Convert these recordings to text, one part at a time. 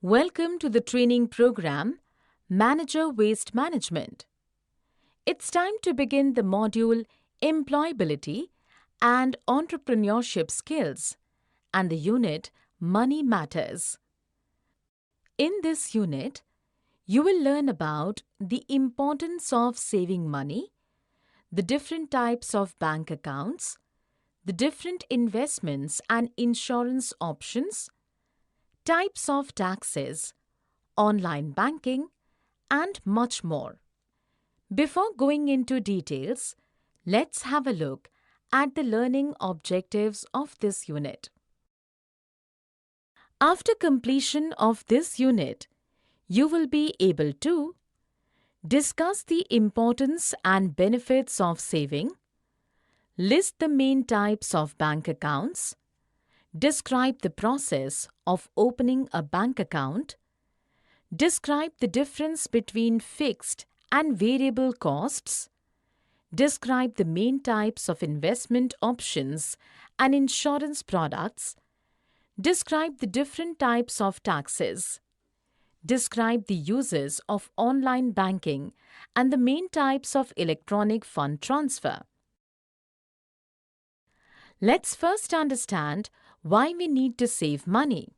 Welcome to the training program, Manager Waste Management. It's time to begin the module Employability and Entrepreneurship Skills and the unit Money Matters. In this unit, you will learn about the importance of saving money, the different types of bank accounts, the different investments and insurance options, types of taxes, online banking, and much more. Before going into details, let's have a look at the learning objectives of this unit. After completion of this unit, you will be able to discuss the importance and benefits of saving, list the main types of bank accounts, describe the process of opening a bank account, describe the difference between fixed and variable costs, describe the main types of investment options and insurance products, describe the different types of taxes, describe the uses of online banking and the main types of electronic fund transfer. Let's first understand why we need to save money.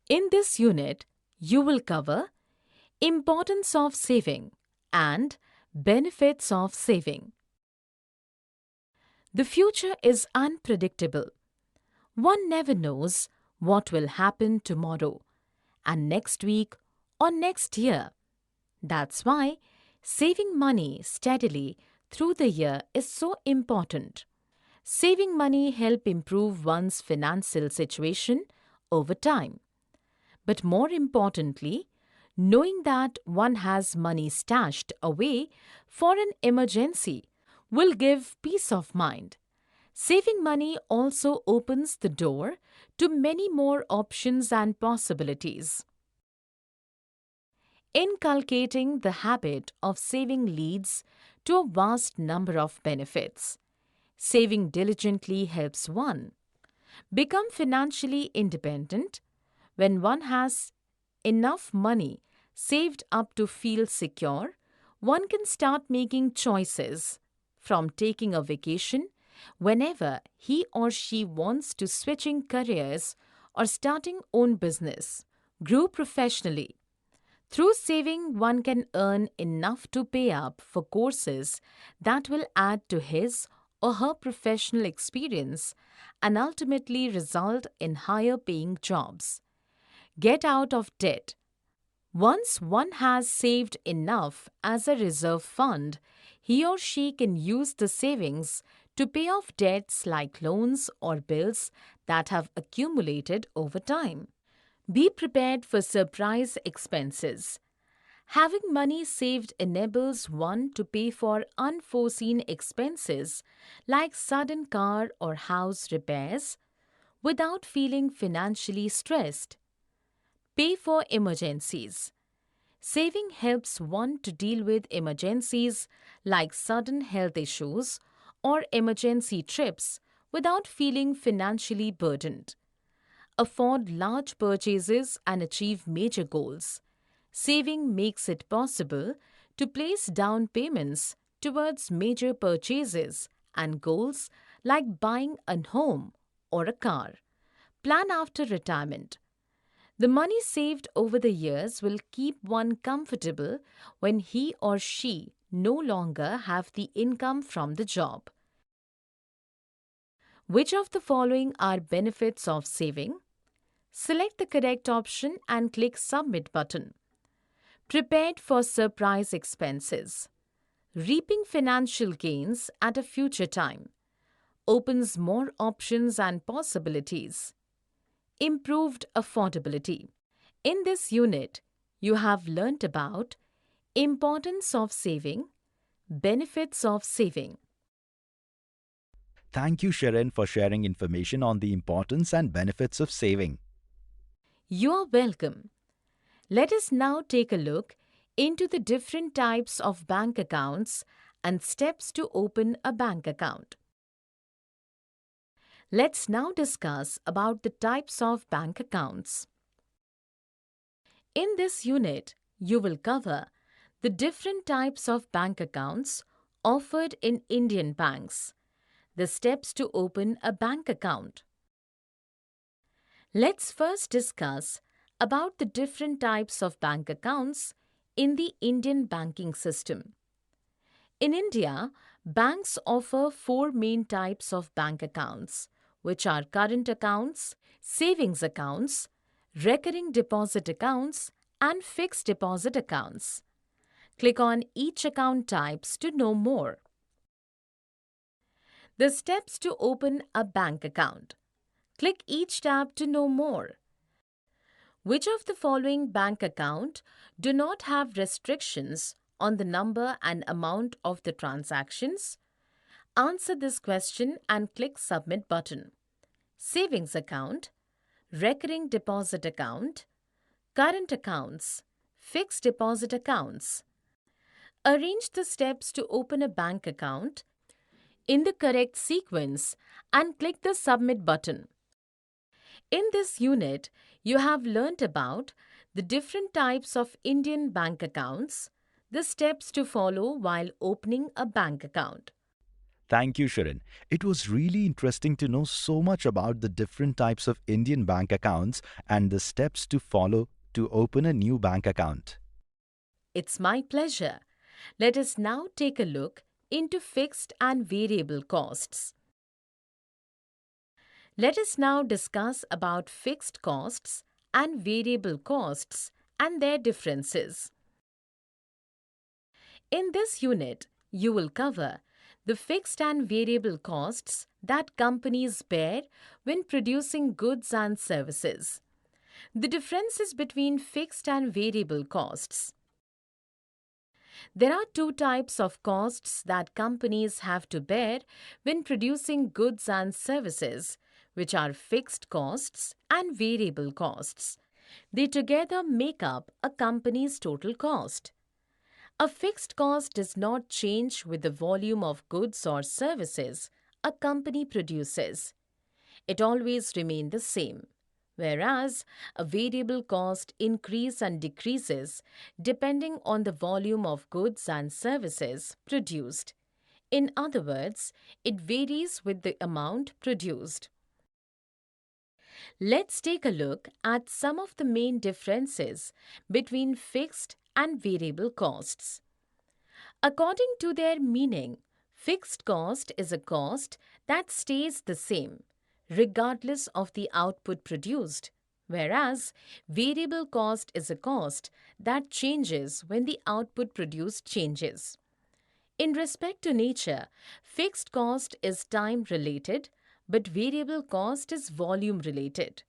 In this unit, you will cover importance of saving and benefits of saving. The future is unpredictable. One never knows what will happen tomorrow and next week or next year. That's why saving money steadily through the year is so important. Saving money helps improve one's financial situation over time. But more importantly, knowing that one has money stashed away for an emergency will give peace of mind. Saving money also opens the door to many more options and possibilities. Inculcating the habit of saving leads to a vast number of benefits. Saving diligently helps one become financially independent. When one has enough money saved up to feel secure, one can start making choices, from taking a vacation whenever he or she wants to switching careers or starting own business, grow professionally. Through saving, one can earn enough to pay up for courses that will add to his or her professional experience and ultimately result in higher paying jobs. Get out of debt. Once one has saved enough as a reserve fund, he or she can use the savings to pay off debts like loans or bills that have accumulated over time. Be prepared for surprise expenses. Having money saved enables one to pay for unforeseen expenses like sudden car or house repairs without feeling financially stressed. Pay for emergencies. Saving helps one to deal with emergencies like sudden health issues or emergency trips without feeling financially burdened. Afford large purchases and achieve major goals. Saving makes it possible to place down payments towards major purchases and goals like buying a home or a car. Plan after retirement. The money saved over the years will keep one comfortable when he or she no longer have the income from the job. Which of the following are benefits of saving? Select the correct option and click Submit button. Prepared for surprise expenses. Reaping financial gains at a future time. Opens more options and possibilities. Improved affordability. In this unit, you have learnt about importance of saving, benefits of saving. Thank you, Sharon, for sharing information on the importance and benefits of saving. You are welcome. Let us now take a look into the different types of bank accounts and steps to open a bank account. Let's now discuss about the types of bank accounts. In this unit, you will cover the different types of bank accounts offered in Indian banks, the steps to open a bank account. Let's first discuss about the different types of bank accounts in the Indian banking system. In India, banks offer four main types of bank accounts, which are current accounts, savings accounts, recurring deposit accounts, and fixed deposit accounts. Click on each account types to know more. The steps to open a bank account. Click each tab to know more. Which of the following bank account do not have restrictions on the number and amount of the transactions? Answer this question and click Submit button. Savings account, recurring deposit account, current accounts, fixed deposit accounts. Arrange the steps to open a bank account in the correct sequence and click the Submit button. In this unit, you have learnt about the different types of Indian bank accounts, the steps to follow while opening a bank account. Thank you, Shirin. It was really interesting to know so much about the different types of Indian bank accounts and the steps to follow to open a new bank account. It's my pleasure. Let us now take a look into fixed and variable costs. Let us now discuss about fixed costs and variable costs and their differences. In this unit, you will cover the fixed and variable costs that companies bear when producing goods and services. The differences between fixed and variable costs. There are two types of costs that companies have to bear when producing goods and services, which are fixed costs and variable costs. They together make up a company's total cost. A fixed cost does not change with the volume of goods or services a company produces. It always remains the same, whereas a variable cost increases and decreases depending on the volume of goods and services produced. In other words, it varies with the amount produced. Let's take a look at some of the main differences between fixed and variable costs. According to their meaning, fixed cost is a cost that stays the same, regardless of the output produced, whereas variable cost is a cost that changes when the output produced changes. In respect to nature, fixed cost is time related, but variable cost is volume related.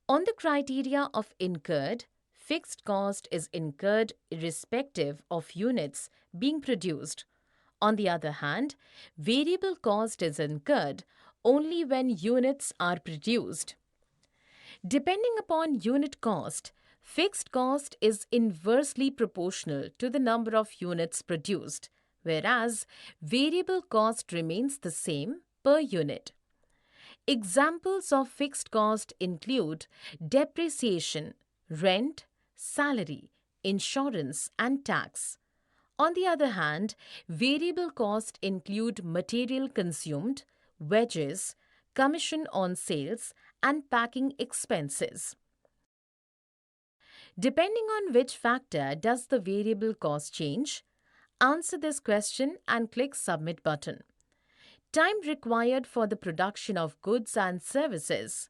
On the criteria of incurred, fixed cost is incurred irrespective of units being produced. On the other hand, variable cost is incurred only when units are produced. Depending upon unit cost, fixed cost is inversely proportional to the number of units produced, whereas variable cost remains the same per unit. Examples of fixed cost include depreciation, rent, salary, insurance, and tax. On the other hand, variable cost include material consumed, wages, commission on sales, and packing expenses. Depending on which factor does the variable cost change, answer this question and click Submit button. Time required for the production of goods and services,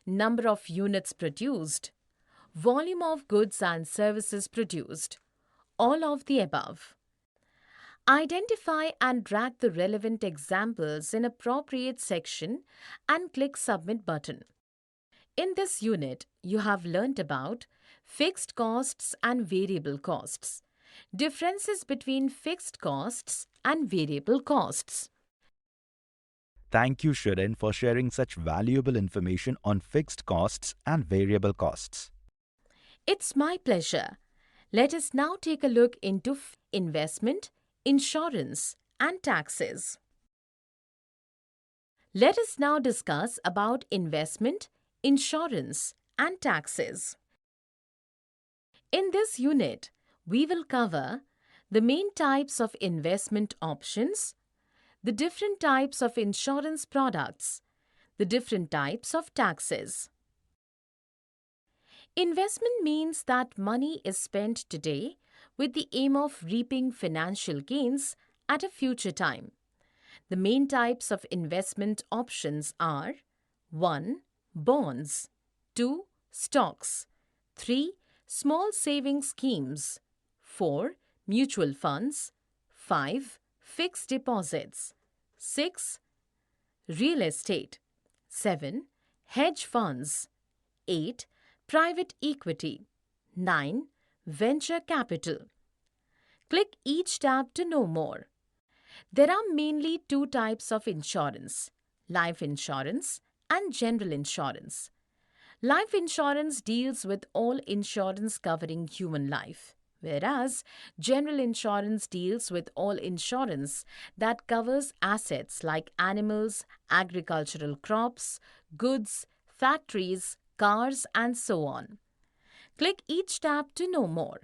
number of units produced, volume of goods and services produced, all of the above. Identify and drag the relevant examples in appropriate section and click Submit button. In this unit, you have learnt about fixed costs and variable costs, differences between fixed costs and variable costs. Thank you, Shirin, for sharing such valuable information on fixed costs and variable costs. It's my pleasure. Let us now take a look into investment, insurance, and taxes. Let us now discuss about investment, insurance, and taxes. In this unit, we will cover the main types of investment options, the different types of insurance products, the different types of taxes. Investment means that money is spent today with the aim of reaping financial gains at a future time. The main types of investment options are 1. Bonds, 2. Stocks, 3. Small saving schemes, 4. Mutual funds, 5. Fixed deposits, 6. Real estate, 7. Hedge funds, 8. Private equity, 9. Venture capital. Click each tab to know more. There are mainly two types of insurance, life insurance and general insurance. Life insurance deals with all insurance covering human life, whereas general insurance deals with all insurance that covers assets like animals, agricultural crops, goods, factories, cars, and so on. Click each tab to know more.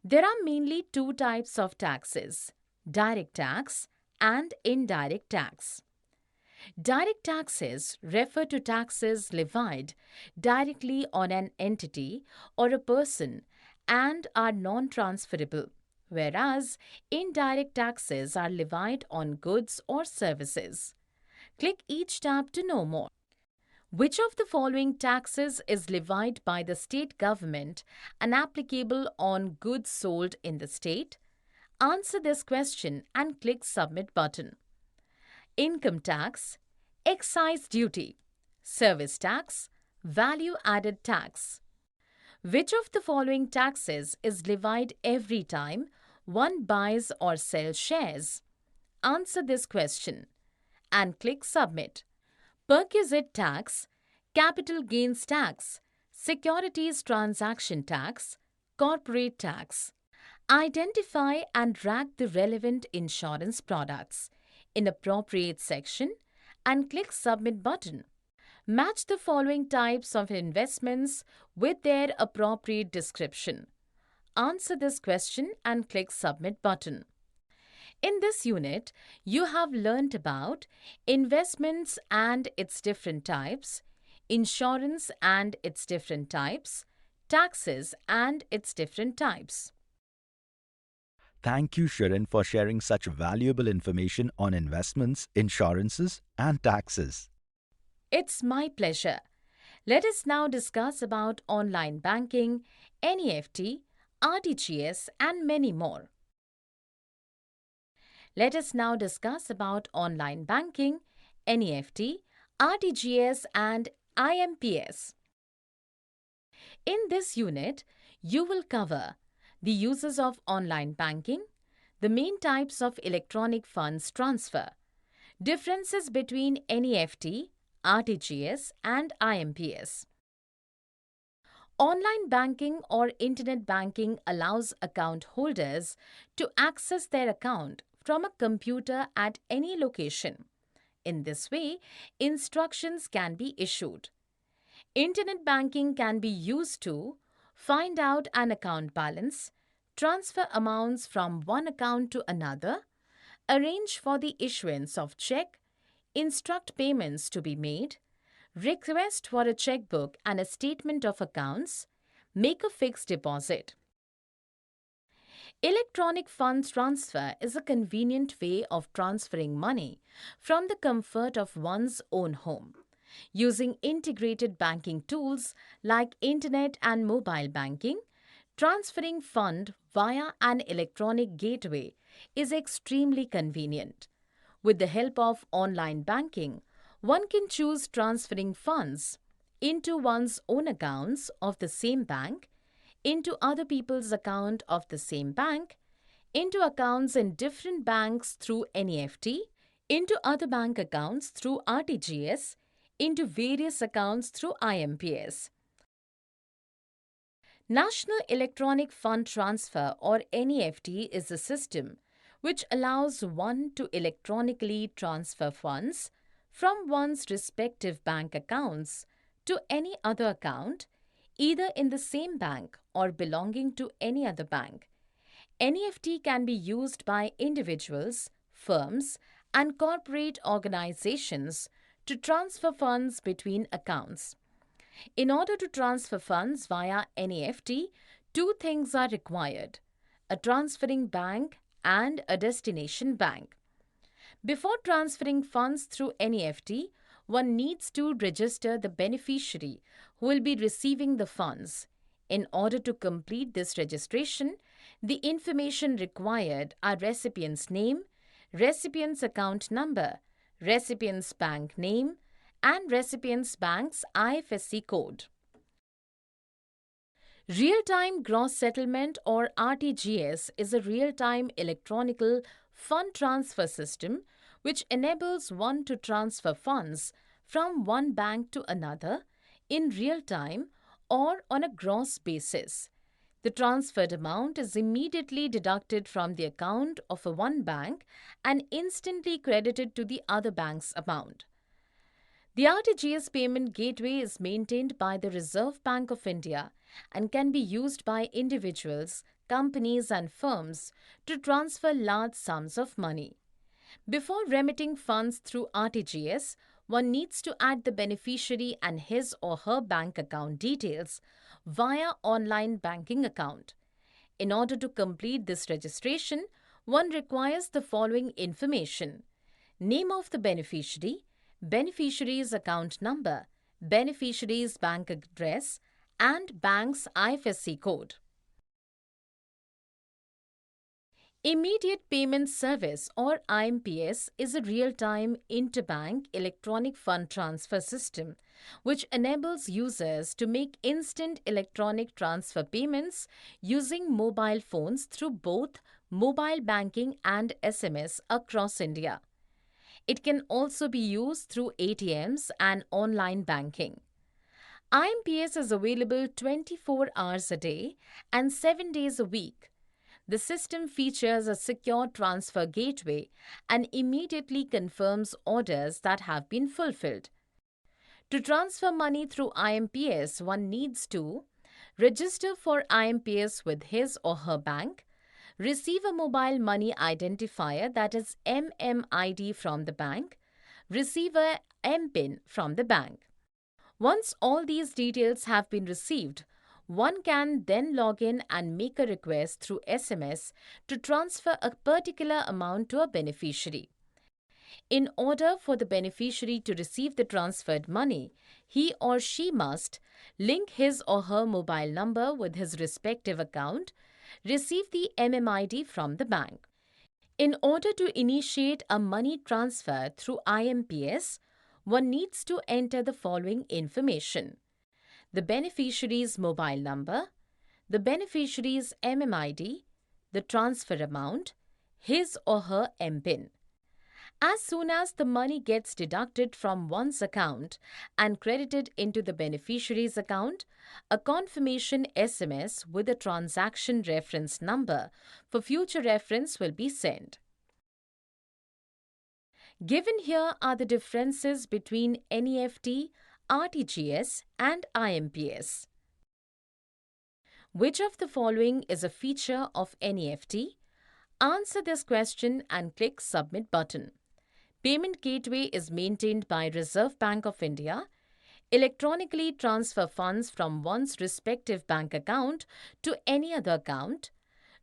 There are mainly two types of taxes, direct tax and indirect tax. Direct taxes refer to taxes levied directly on an entity or a person and are non-transferable, whereas indirect taxes are levied on goods or services. Click each tab to know more. Which of the following taxes is levied by the state government and applicable on goods sold in the state? Answer this question and click Submit button. Income tax, excise duty, service tax, value added tax. Which of the following taxes is levied every time one buys or sells shares? Answer this question and click Submit. Perquisite tax, capital gains tax, securities transaction tax, corporate tax. Identify and rank the relevant insurance products in appropriate section and click Submit button. Match the following types of investments with their appropriate description. Answer this question and click Submit button. In this unit, you have learnt about investments and its different types, insurance and its different types, taxes and its different types. Thank you, Sharon, for sharing such valuable information on investments, insurances, and taxes. It's my pleasure. Let us now discuss about online banking, NEFT, RTGS, and many more. Let us now discuss about online banking, NEFT, RTGS, and IMPS. In this unit, you will cover the uses of online banking, the main types of electronic funds transfer, differences between NEFT, RTGS, and IMPS. Online banking or internet banking allows account holders to access their account from a computer at any location. In this way, instructions can be issued. Internet banking can be used to find out an account balance, transfer amounts from one account to another, arrange for the issuance of check, instruct payments to be made, request for a checkbook and a statement of accounts, make a fixed deposit. Electronic funds transfer is a convenient way of transferring money from the comfort of one's own home. Using integrated banking tools like internet and mobile banking, transferring fund via an electronic gateway is extremely convenient. With the help of online banking, one can choose transferring funds into one's own accounts of the same bank, into other people's account of the same bank, into accounts in different banks through NEFT, into other bank accounts through RTGS, into various accounts through IMPS. National Electronic Fund Transfer or NEFT is a system which allows one to electronically transfer funds from one's respective bank accounts to any other account, either in the same bank or belonging to any other bank. NEFT can be used by individuals, firms, and corporate organizations to transfer funds between accounts. In order to transfer funds via NEFT, two things are required: a transferring bank and a destination bank. Before transferring funds through NEFT, one needs to register the beneficiary who will be receiving the funds. In order to complete this registration, the information required are recipient's name, recipient's account number, recipient's bank name, and recipient's bank's IFSC code. Real-time gross settlement or RTGS is a real-time electronical fund transfer system which enables one to transfer funds from one bank to another in real time or on a gross basis. The transferred amount is immediately deducted from the account of one bank and instantly credited to the other bank's account. The RTGS payment gateway is maintained by the Reserve Bank of India and can be used by individuals, companies, and firms to transfer large sums of money. Before remitting funds through RTGS, one needs to add the beneficiary and his or her bank account details via online banking account. In order to complete this registration, one requires the following information: name of the beneficiary, beneficiary's account number, beneficiary's bank address, and bank's IFSC code. Immediate Payment Service or IMPS is a real-time interbank electronic fund transfer system which enables users to make instant electronic transfer payments using mobile phones through both mobile banking and SMS across India. It can also be used through ATMs and online banking. IMPS is available 24 hours a day and 7 days a week. The system features a secure transfer gateway and immediately confirms orders that have been fulfilled. To transfer money through IMPS, one needs to register for IMPS with his or her bank, receive a mobile money identifier, that is MMID, from the bank, receive a MPIN from the bank. Once all these details have been received, one can then log in and make a request through SMS to transfer a particular amount to a beneficiary. In order for the beneficiary to receive the transferred money, he or she must link his or her mobile number with his respective account, receive the MMID from the bank. In order to initiate a money transfer through IMPS, one needs to enter the following information: the beneficiary's mobile number, the beneficiary's MMID, the transfer amount, his or her MPIN. As soon as the money gets deducted from one's account and credited into the beneficiary's account, a confirmation SMS with a transaction reference number for future reference will be sent. Given here are the differences between NEFT, RTGS, and IMPS. Which of the following is a feature of NEFT? Answer this question and click Submit button. Payment gateway is maintained by Reserve Bank of India. Electronically transfer funds from one's respective bank account to any other account.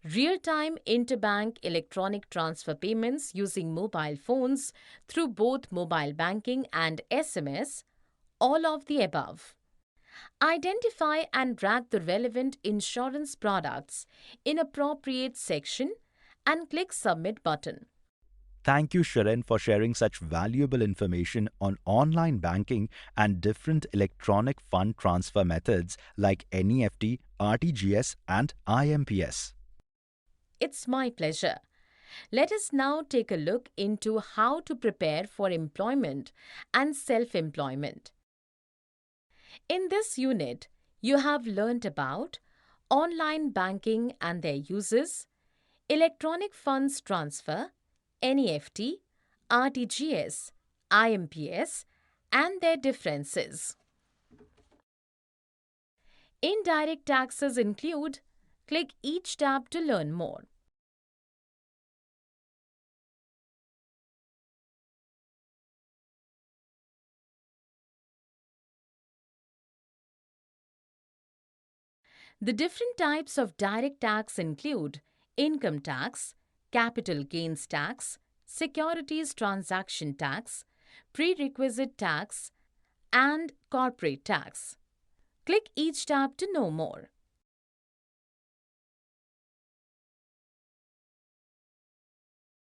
Real-time interbank electronic transfer payments using mobile phones through both mobile banking and SMS. All of the above. Identify and track the relevant insurance products in appropriate section and click Submit button. Thank you, Sharon, for sharing such valuable information on online banking and different electronic fund transfer methods like NEFT, RTGS, and IMPS. It's my pleasure. Let us now take a look into how to prepare for employment and self-employment. In this unit, you have learnt about online banking and their uses, electronic funds transfer, NEFT, RTGS, IMPS, and their differences. Indirect taxes include. Click each tab to learn more. The different types of direct tax include income tax, capital gains tax, securities transaction tax, prerequisite tax, and corporate tax. Click each tab to know more.